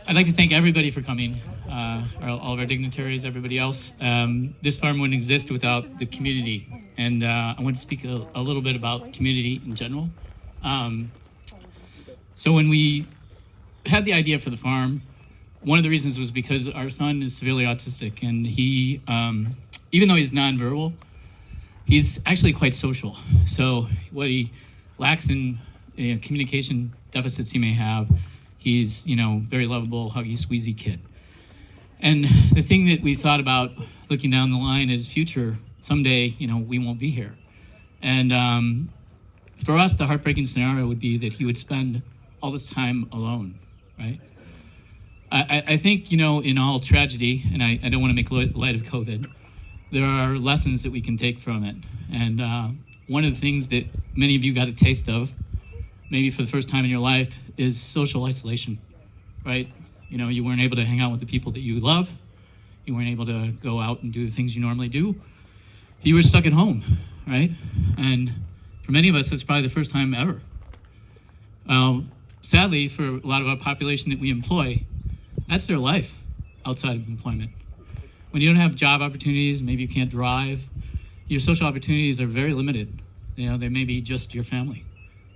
I'd like to thank everybody for coming, all of our dignitaries, everybody else. This farm wouldn't exist without the community, and I want to speak a little bit about community in general. So when we had the idea for the farm, one of the reasons was because our son is severely autistic, and he, even though he's nonverbal, he's actually quite social. So what he lacks in communication deficits he may have, he's, very lovable, huggy, squeezy kid. And the thing that we thought about looking down the line is future, someday, we won't be here. And for us, the heartbreaking scenario would be that he would spend all this time alone, right? I think, in all tragedy, and I don't want to make light of COVID, there are lessons that we can take from it. And one of the things that many of you got a taste of, maybe for the first time in your life, is social isolation, right? You weren't able to hang out with the people that you love. You weren't able to go out and do the things you normally do. You were stuck at home, right? And for many of us, that's probably the first time ever. Sadly, for a lot of our population that we employ, that's their life outside of employment. When you don't have job opportunities, maybe you can't drive, your social opportunities are very limited. They may be just your family,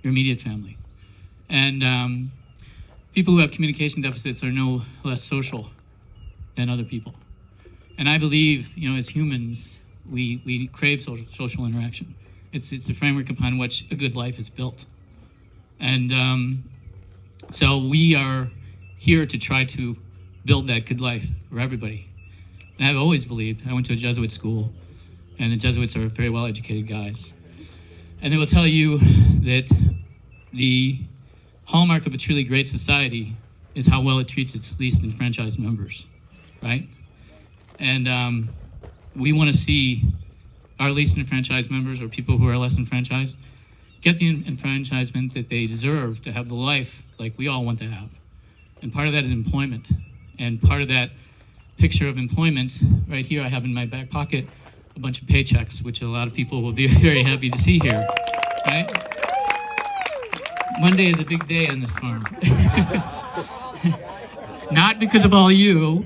your immediate family. And people who have communication deficits are no less social than other people. And I believe, as humans, we crave social interaction. It's a framework upon which a good life is built. And so we are here to try to build that good life for everybody. And I've always believed, I went to a Jesuit school, and the Jesuits are very well-educated guys. And they will tell you that the hallmark of a truly great society is how well it treats its least enfranchised members, right? And we want to see our least enfranchised members, or people who are less enfranchised, get the enfranchisement that they deserve to have the life like we all want to have. And part of that is employment. And part of that picture of employment, right here I have in my back pocket a bunch of paychecks, which a lot of people will be very happy to see here, right? Monday is a big day on this farm. Not because of all you.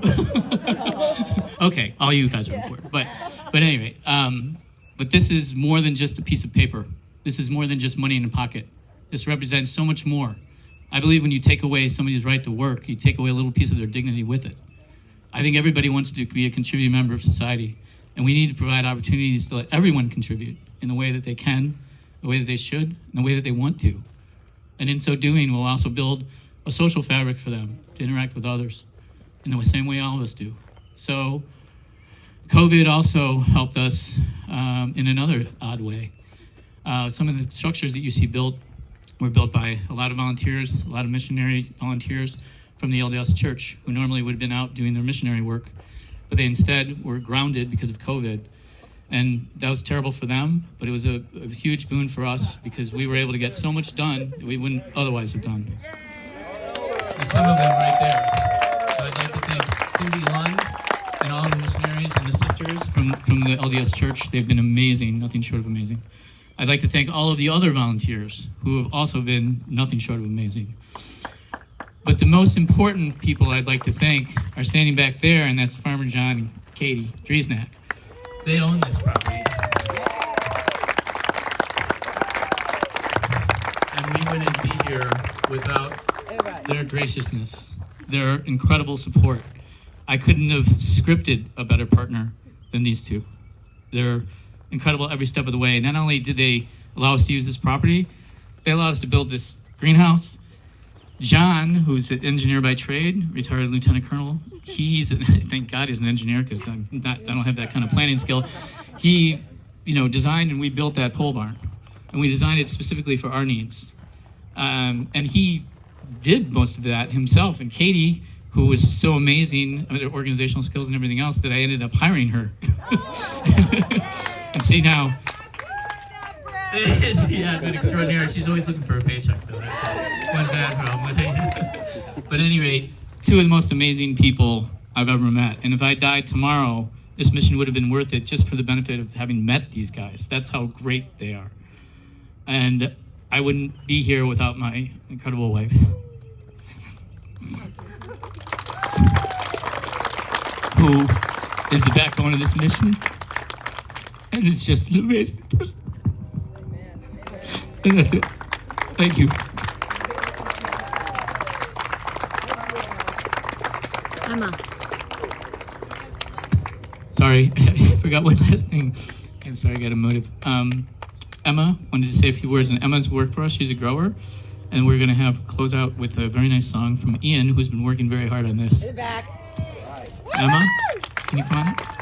Okay, all you guys are important. But anyway, but this is more than just a piece of paper. This is more than just money in a pocket. This represents so much more. I believe when you take away somebody's right to work, you take away a little piece of their dignity with it. I think everybody wants to be a contributing member of society, and we need to provide opportunities to let everyone contribute in the way that they can, the way that they should, and the way that they want to. And in so doing, we'll also build a social fabric for them to interact with others in the same way all of us do. So COVID also helped us in another odd way. Some of the structures that you see built were built by a lot of volunteers, a lot of missionary volunteers from the LDS Church, who normally would have been out doing their missionary work, but they instead were grounded because of COVID. And that was terrible for them, but it was a huge boon for us because we were able to get so much done that we wouldn't otherwise have done. There's some of them right there. So I'd like to thank Cindy Lund and all the missionaries and the sisters from the LDS Church. They've been amazing, nothing short of amazing. I'd like to thank all of the other volunteers who have also been nothing short of amazing. But the most important people I'd like to thank are standing back there, and that's Farmer John and Katie Driesnack. They own this property. And we wouldn't be here without their graciousness, their incredible support. I couldn't have scripted a better partner than these two. They're incredible every step of the way. Not only did they allow us to use this property, they allowed us to build this greenhouse. John, who's an engineer by trade, retired lieutenant colonel, thank God he's an engineer because I don't have that kind of planning skill. He, designed and we built that pole barn, and we designed it specifically for our needs. And he did most of that himself. And Katie, who was so amazing at organizational skills and everything else, that I ended up hiring her. And see now, yeah, been extraordinary. She's always looking for a paycheck, though. That's one bad problem with it. But at any rate, two of the most amazing people I've ever met. And if I died tomorrow, this mission would have been worth it just for the benefit of having met these guys. That's how great they are. And I wouldn't be here without my incredible wife. who is the backbone of this mission, and is just an amazing person. And that's it. Thank you. Emma. Sorry, I forgot one last thing. I'm sorry, I got emotive. Emma wanted to say a few words, and Emma's worked for us. She's a grower, and we're going to have close out with a very nice song from Ian, who's been working very hard on this. Back. Emma, can you come on up?